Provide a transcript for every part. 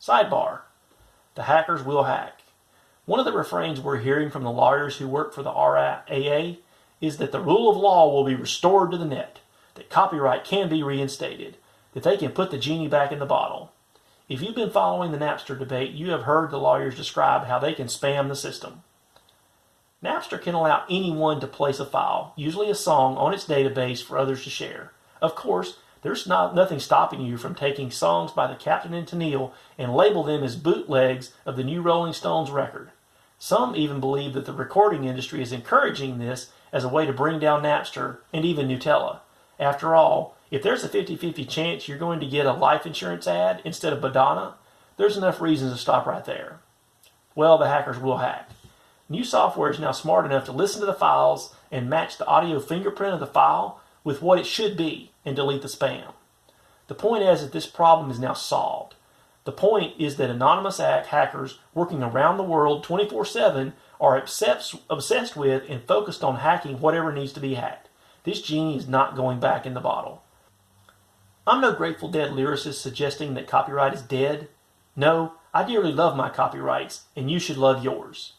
Sidebar: the hackers will hack. One of the refrains we're hearing from the lawyers who work for the RIAA is that the rule of law will be restored to the net, that copyright can be reinstated, that they can put the genie back in the bottle. If you've been following the Napster debate, you have heard the lawyers describe how they can spam the system. Napster can allow anyone to place a file, usually a song, on its database for others to share. Of course, there's nothing stopping you from taking songs by the Captain and Tennille and label them as bootlegs of the new Rolling Stones record. Some even believe that the recording industry is encouraging this as a way to bring down Napster and even Gnutella. After all, if there's a 50-50 chance you're going to get a life insurance ad instead of Madonna, there's enough reasons to stop right there. Well, the hackers will hack. New software is now smart enough to listen to the files and match the audio fingerprint of the file with what it should be and delete the spam. The point is that this problem is now solved. The point is that anonymous hackers working around the world 24/7 are obsessed with and focused on hacking whatever needs to be hacked. This genie is not going back in the bottle. I'm no Grateful Dead lyricist suggesting that copyright is dead. No, I dearly love my copyrights, and you should love yours.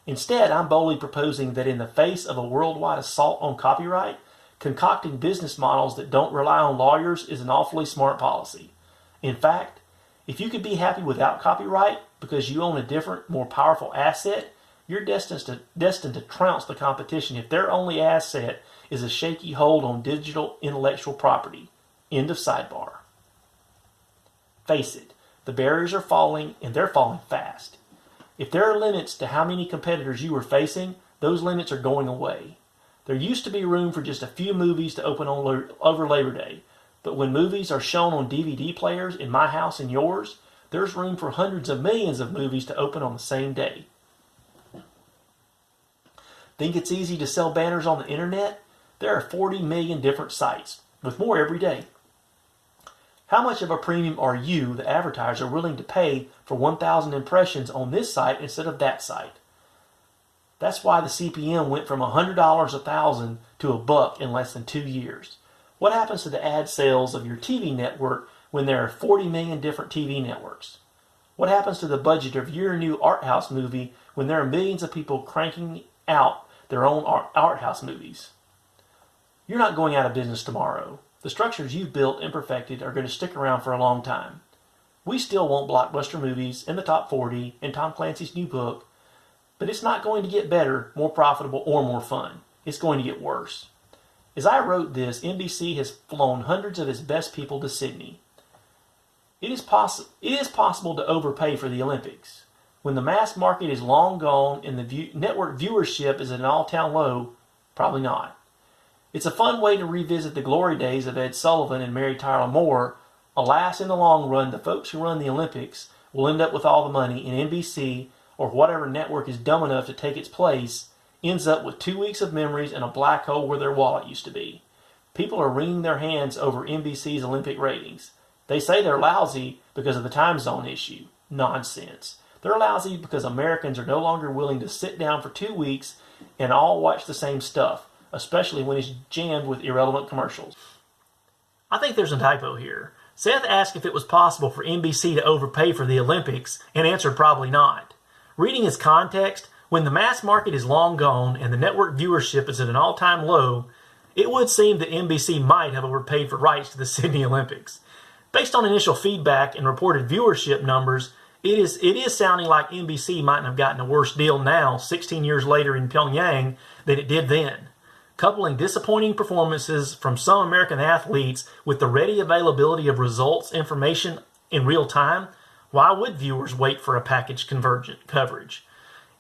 Instead, I'm boldly proposing that in the face of a worldwide assault on copyright, concocting business models that don't rely on lawyers is an awfully smart policy. In fact, if you could be happy without copyright because you own a different, more powerful asset, you're destined to trounce the competition if their only asset is a shaky hold on digital intellectual property. End of sidebar. Face it, the barriers are falling, and they're falling fast. If there are limits to how many competitors you are facing, those limits are going away. There used to be room for just a few movies to open over Labor Day, but when movies are shown on DVD players in my house and yours, there's room for hundreds of millions of movies to open on the same day. Think it's easy to sell banners on the internet? There are 40 million different sites, with more every day. How much of a premium are you, the advertiser, willing to pay for 1,000 impressions on this site instead of that site? That's why the CPM went from $100 1,000 to $1 in less than 2 years. What happens to the ad sales of your TV network when there are 40 million different TV networks? What happens to the budget of your new art house movie when there are millions of people cranking out their own art house movies? You're not going out of business tomorrow. The structures you've built and perfected are going to stick around for a long time. We still want blockbuster movies in the top 40 and Tom Clancy's new book, but it's not going to get better, more profitable, or more fun. It's going to get worse. As I wrote this, NBC has flown hundreds of its best people to Sydney. It is possible to overpay for the Olympics. When the mass market is long gone and the network viewership is at an all-time low, probably not. It's a fun way to revisit the glory days of Ed Sullivan and Mary Tyler Moore. Alas, in the long run, the folks who run the Olympics will end up with all the money, and NBC, or whatever network is dumb enough to take its place, ends up with 2 weeks of memories and a black hole where their wallet used to be. People are wringing their hands over NBC's Olympic ratings. They say they're lousy because of the time zone issue. Nonsense. They're lousy because Americans are no longer willing to sit down for 2 weeks and all watch the same stuff, especially when it's jammed with irrelevant commercials. I think there's a typo here. Seth asked if it was possible for NBC to overpay for the Olympics and answered probably not. Reading his context, when the mass market is long gone and the network viewership is at an all-time low, it would seem that NBC might have overpaid for rights to the Sydney Olympics. Based on initial feedback and reported viewership numbers, it is sounding like NBC might have gotten a worse deal now, 16 years later in Pyongyang, than it did then. Coupling disappointing performances from some American athletes with the ready availability of results information in real time, why would viewers wait for a packaged convergent coverage?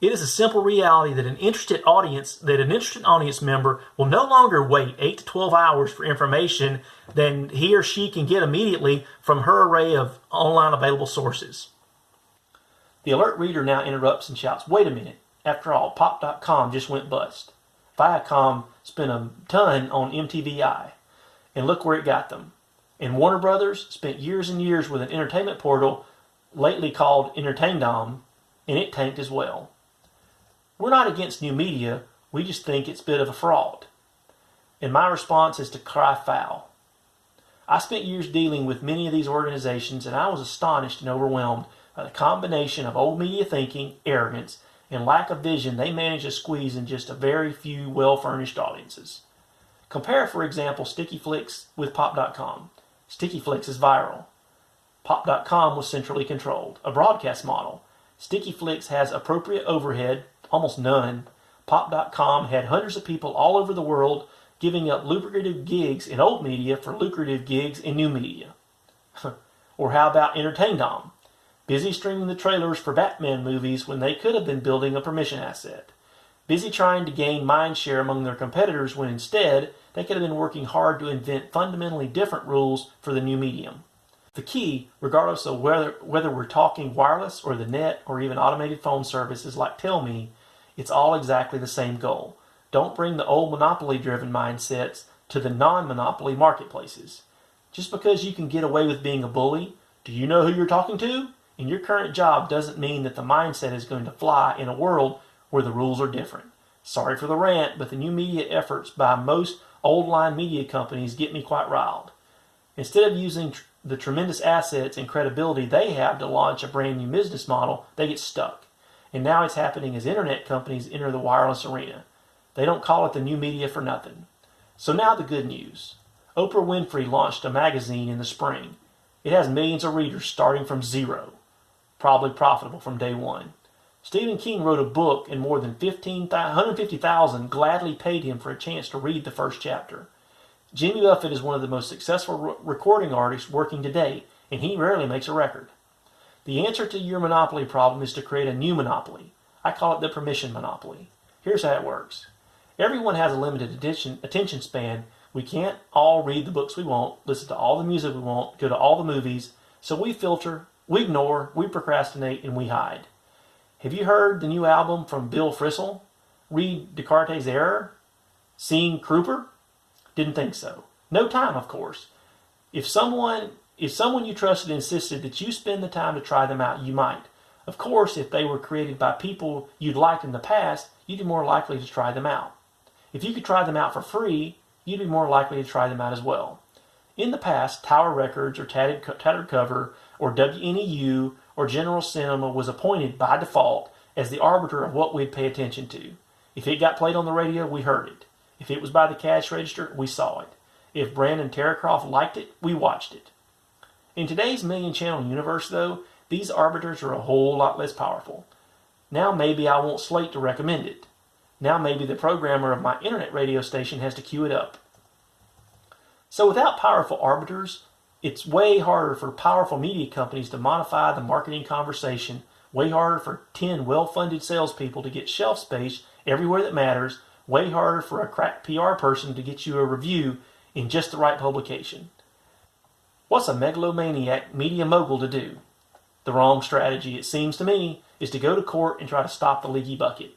It is a simple reality that an interested audience member will no longer wait 8 to 12 hours for information than he or she can get immediately from her array of online available sources. The alert reader now interrupts and shouts, "Wait a minute. After all, Pop.com just went bust. Viacom spent a ton on MTVI, and look where it got them. And Warner Brothers spent years and years with an entertainment portal lately called Entertaindom, and it tanked as well." We're not against new media, we just think it's a bit of a fraud. And my response is to cry foul. I spent years dealing with many of these organizations, and I was astonished and overwhelmed By the combination of old media thinking, arrogance, and lack of vision, they manage to squeeze in just a very few well-furnished audiences. Compare, for example, Sticky Flicks with Pop.com. Sticky Flicks is viral. Pop.com was centrally controlled, a broadcast model. Sticky Flicks has appropriate overhead, almost none. Pop.com had hundreds of people all over the world giving up lucrative gigs in old media for lucrative gigs in new media. Or how about Entertaindom? Busy streaming the trailers for Batman movies when they could have been building a permission asset. Busy trying to gain mind share among their competitors when instead they could have been working hard to invent fundamentally different rules for the new medium. The key, regardless of whether we're talking wireless or the net or even automated phone services like TellMe, it's all exactly the same goal. Don't bring the old monopoly-driven mindsets to the non-monopoly marketplaces. Just because you can get away with being a bully, do you know who you're talking to? In your current job doesn't mean that the mindset is going to fly in a world where the rules are different. Sorry for the rant, but the new media efforts by most old-line media companies get me quite riled. Instead of using the tremendous assets and credibility they have to launch a brand new business model, they get stuck. And now it's happening as internet companies enter the wireless arena. They don't call it the new media for nothing. So now the good news. Oprah Winfrey launched a magazine in the spring. It has millions of readers starting from zero. Probably profitable from day one. Stephen King wrote a book and more than 150,000 gladly paid him for a chance to read the first chapter. Jimmy Buffett is one of the most successful recording artists working today, and he rarely makes a record. The answer to your monopoly problem is to create a new monopoly. I call it the permission monopoly. Here's how it works. Everyone has a limited attention span. We can't all read the books we want, listen to all the music we want, go to all the movies, so we filter, we ignore, we procrastinate, and we hide. Have you heard the new album from Bill Frisell? Read Descartes' Error? Seen Kruper? Didn't think so. No time, of course. If someone you trusted insisted that you spend the time to try them out, you might. Of course, if they were created by people you'd liked in the past, you'd be more likely to try them out. If you could try them out for free, you'd be more likely to try them out as well. In the past, Tower Records or Tattered Cover or WNEU or General Cinema was appointed by default as the arbiter of what we'd pay attention to. If it got played on the radio, we heard it. If it was by the cash register, we saw it. If Brandon Terracroft liked it, we watched it. In today's million-channel universe, though, these arbiters are a whole lot less powerful. Now maybe I want Slate to recommend it. Now maybe the programmer of my internet radio station has to queue it up. So without powerful arbiters, it's way harder for powerful media companies to modify the marketing conversation, way harder for 10 well-funded salespeople to get shelf space everywhere that matters, way harder for a crack PR person to get you a review in just the right publication. What's a megalomaniac media mogul to do? The wrong strategy, it seems to me, is to go to court and try to stop the leaky bucket.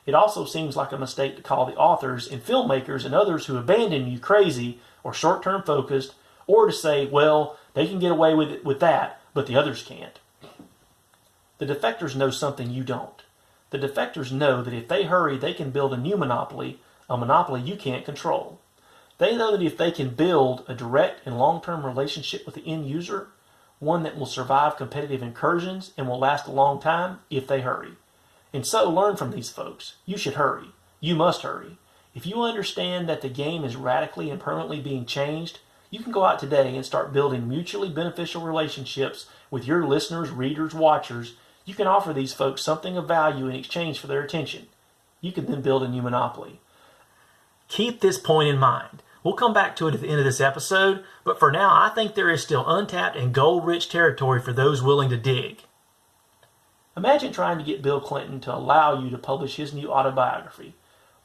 It also seems like a mistake to call the authors and filmmakers and others who abandon you crazy or short-term focused, or to say, well, they can get away with that, but the others can't. The defectors know something you don't. The defectors know that if they hurry, they can build a new monopoly, a monopoly you can't control. They know that if they can build a direct and long-term relationship with the end user, one that will survive competitive incursions and will last a long time if they hurry. And so learn from these folks. You should hurry. You must hurry. If you understand that the game is radically and permanently being changed, you can go out today and start building mutually beneficial relationships with your listeners, readers, watchers. You can offer these folks something of value in exchange for their attention. You can then build a new monopoly. Keep this point in mind. We'll come back to it at the end of this episode, but for now, I think there is still untapped and gold-rich territory for those willing to dig. Imagine trying to get Bill Clinton to allow you to publish his new autobiography.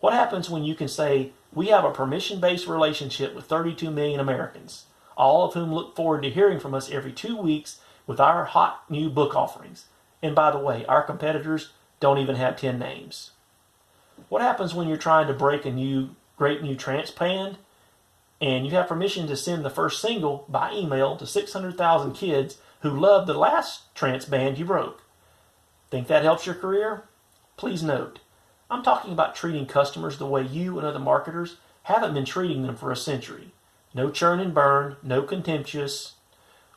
What happens when you can say, we have a permission-based relationship with 32 million Americans, all of whom look forward to hearing from us every 2 weeks with our hot new book offerings? And by the way, our competitors don't even have 10 names. What happens when you're trying to break a great new trance band and you have permission to send the first single by email to 600,000 kids who love the last trance band you broke? Think that helps your career? Please note, I'm talking about treating customers the way you and other marketers haven't been treating them for a century. No churn and burn, no contemptuous,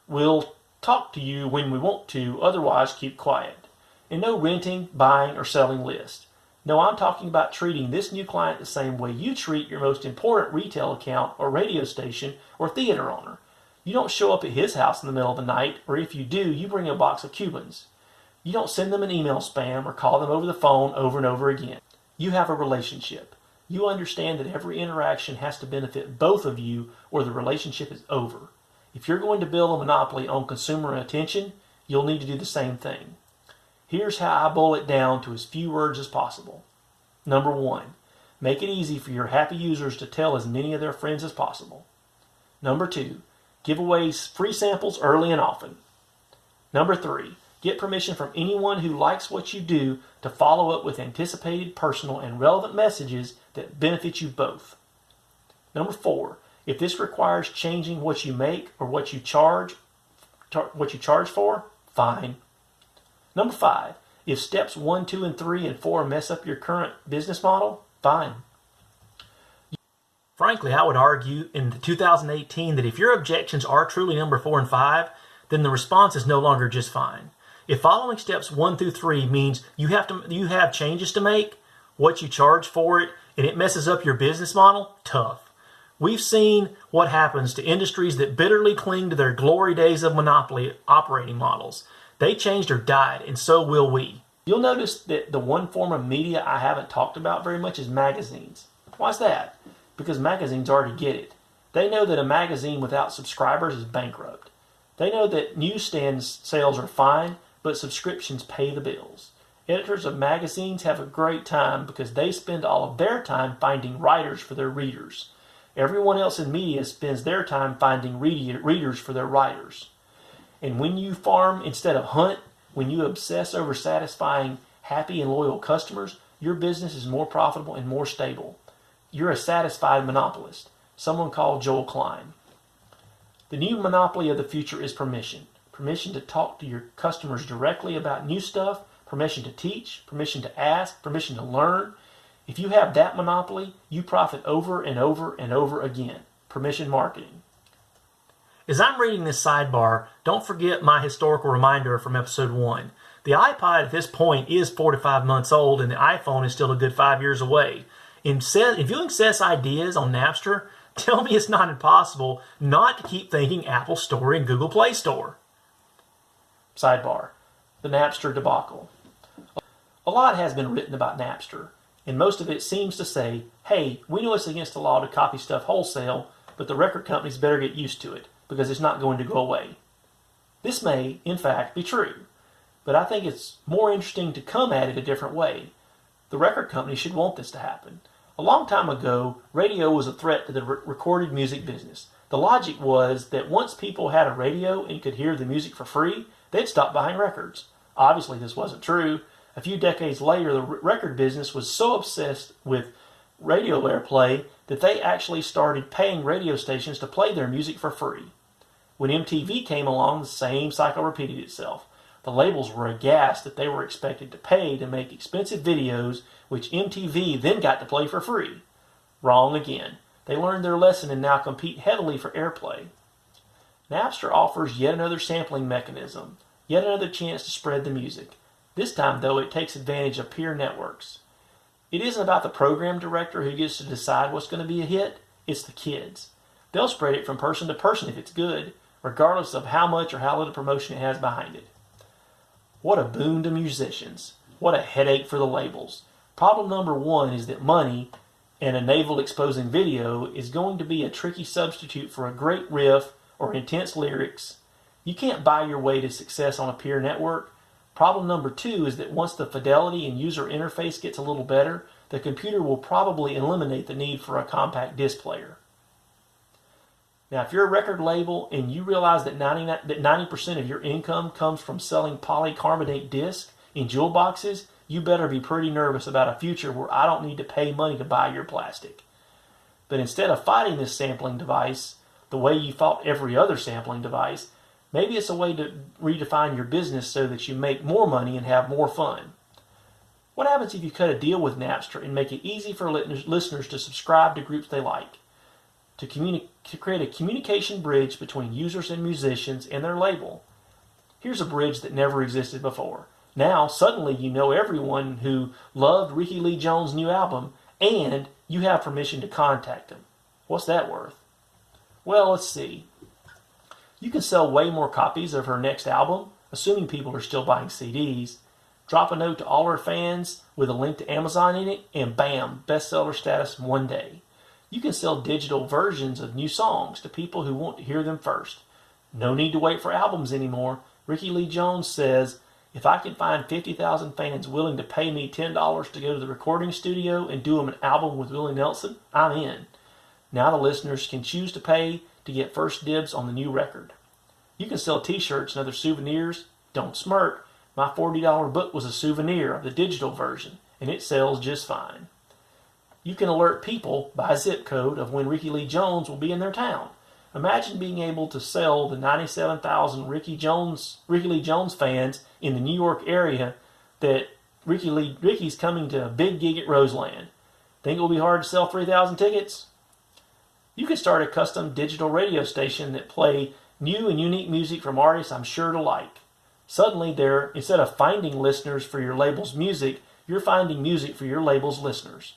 we'll talk to you when we want to, otherwise keep quiet. And no renting, buying, or selling lists. No, I'm talking about treating this new client the same way you treat your most important retail account or radio station or theater owner. You don't show up at his house in the middle of the night, or if you do, you bring a box of Cubans. You don't send them an email spam or call them over the phone over and over again. You have a relationship. You understand that every interaction has to benefit both of you or the relationship is over. If you're going to build a monopoly on consumer attention, you'll need to do the same thing. Here's how I boil it down to as few words as possible. Number 1, make it easy for your happy users to tell as many of their friends as possible. Number 2, give away free samples early and often. Number 3, get permission from anyone who likes what you do to follow up with anticipated, personal, and relevant messages that benefit you both. Number 4, if this requires changing what you make or what you charge for, fine. Number 5, if steps 1, 2, and 3, and 4 mess up your current business model, fine. Frankly, I would argue in 2018 that if your objections are truly number 4 and 5, then the response is no longer just fine. If following steps 1 through 3 means you have changes to make, what you charge for it, and it messes up your business model, tough. We've seen what happens to industries that bitterly cling to their glory days of monopoly operating models. They changed or died, and so will we. You'll notice that the one form of media I haven't talked about very much is magazines. Why's that? Because magazines already get it. They know that a magazine without subscribers is bankrupt. They know that newsstand sales are fine, but subscriptions pay the bills. Editors of magazines have a great time because they spend all of their time finding writers for their readers. Everyone else in media spends their time finding readers for their writers. And when you farm instead of hunt, when you obsess over satisfying happy and loyal customers, your business is more profitable and more stable. You're a satisfied monopolist. Someone called Joel Klein. The new monopoly of the future is permission. Permission to talk to your customers directly about new stuff, permission to teach, permission to ask, permission to learn. If you have that monopoly, you profit over and over and over again. Permission marketing. As I'm reading this sidebar, don't forget my historical reminder from episode 1. The iPod at this point is 4 to 5 months old, and the iPhone is still a good 5 years away. In viewing Seth's ideas on Napster, tell me it's not impossible not to keep thinking Apple Store and Google Play Store. Sidebar. The Napster debacle. A lot has been written about Napster, and most of it seems to say, hey, we know it's against the law to copy stuff wholesale, but the record companies better get used to it, because it's not going to go away. This may, in fact, be true, but I think it's more interesting to come at it a different way. The record companies should want this to happen. A long time ago, radio was a threat to the recorded music business. The logic was that once people had a radio and could hear the music for free, they'd stop buying records. Obviously, this wasn't true. A few decades later, the record business was so obsessed with radio airplay that they actually started paying radio stations to play their music for free. When MTV came along, the same cycle repeated itself. The labels were aghast that they were expected to pay to make expensive videos, which MTV then got to play for free. Wrong again. They learned their lesson and now compete heavily for airplay. Napster offers yet another sampling mechanism, yet another chance to spread the music. This time, though, it takes advantage of peer networks. It isn't about the program director who gets to decide what's going to be a hit. It's the kids. They'll spread it from person to person if it's good, regardless of how much or how little promotion it has behind it. What a boon to musicians. What a headache for the labels. Problem number 1 is that money and a navel-exposing video is going to be a tricky substitute for a great riff or intense lyrics. You can't buy your way to success on a peer network. Problem number 2 is that once the fidelity and user interface gets a little better, the computer will probably eliminate the need for a compact disc player. Now, if you're a record label and you realize that 90% of your income comes from selling polycarbonate discs in jewel boxes, you better be pretty nervous about a future where I don't need to pay money to buy your plastic. But instead of fighting this sampling device the way you fought every other sampling device, maybe it's a way to redefine your business so that you make more money and have more fun. What happens if you cut a deal with Napster and make it easy for listeners to subscribe to groups they like? To create a communication bridge between users and musicians and their label. Here's a bridge that never existed before. Now, suddenly you know everyone who loved Ricky Lee Jones' new album, and you have permission to contact him. What's that worth? Well, let's see. You can sell way more copies of her next album, assuming people are still buying CDs. Drop a note to all her fans with a link to Amazon in it, and bam, bestseller status in one day. You can sell digital versions of new songs to people who want to hear them first. No need to wait for albums anymore. Ricky Lee Jones says, if I can find 50,000 fans willing to pay me $10 to go to the recording studio and do them an album with Willie Nelson, I'm in. Now the listeners can choose to pay to get first dibs on the new record. You can sell t-shirts and other souvenirs. Don't smirk. My $40 book was a souvenir of the digital version, and it sells just fine. You can alert people by zip code of when Ricky Lee Jones will be in their town. Imagine being able to sell the 97,000 Ricky Lee Jones fans in the New York area that Ricky's coming to a big gig at Roseland. Think it will be hard to sell 3,000 tickets? You can start a custom digital radio station that play new and unique music from artists I'm sure to like. Suddenly instead of finding listeners for your label's music, you're finding music for your label's listeners.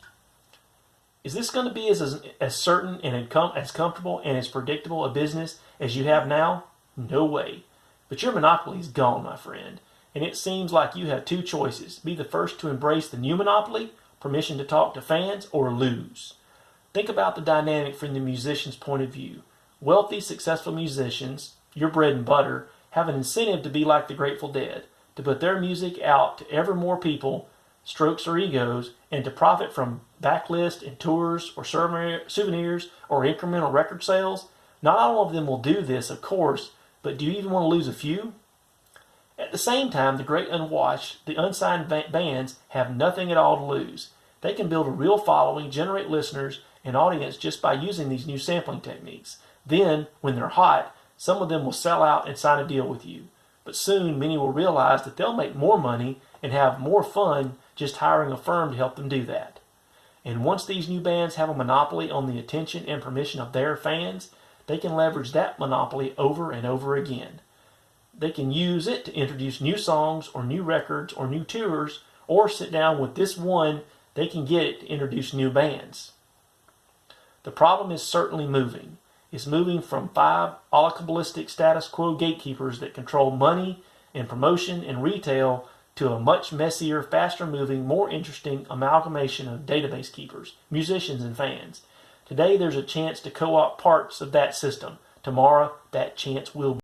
Is this going to be as certain and as comfortable and as predictable a business as you have now? No way. But your monopoly is gone, my friend. And it seems like you have two choices. Be the first to embrace the new monopoly, permission to talk to fans, or lose. Think about the dynamic from the musician's point of view. Wealthy, successful musicians, your bread and butter, have an incentive to be like the Grateful Dead, to put their music out to ever more people, strokes their egos, and to profit from backlist and tours or souvenirs or incremental record sales. Not all of them will do this, of course, but do you even want to lose a few? At the same time, the great unwashed, the unsigned bands have nothing at all to lose. They can build a real following, generate listeners and audience just by using these new sampling techniques. Then, when they're hot, some of them will sell out and sign a deal with you. But soon, many will realize that they'll make more money and have more fun just hiring a firm to help them do that. And once these new bands have a monopoly on the attention and permission of their fans, they can leverage that monopoly over and over again. They can use it to introduce new songs or new records or new tours, or sit down with this one, they can get it to introduce new bands. The problem is certainly moving. It's moving from 5 oligopolistic status quo gatekeepers that control money and promotion and retail to a much messier, faster-moving, more interesting amalgamation of database keepers, musicians, and fans. Today there's a chance to co-opt parts of that system. Tomorrow that chance will be.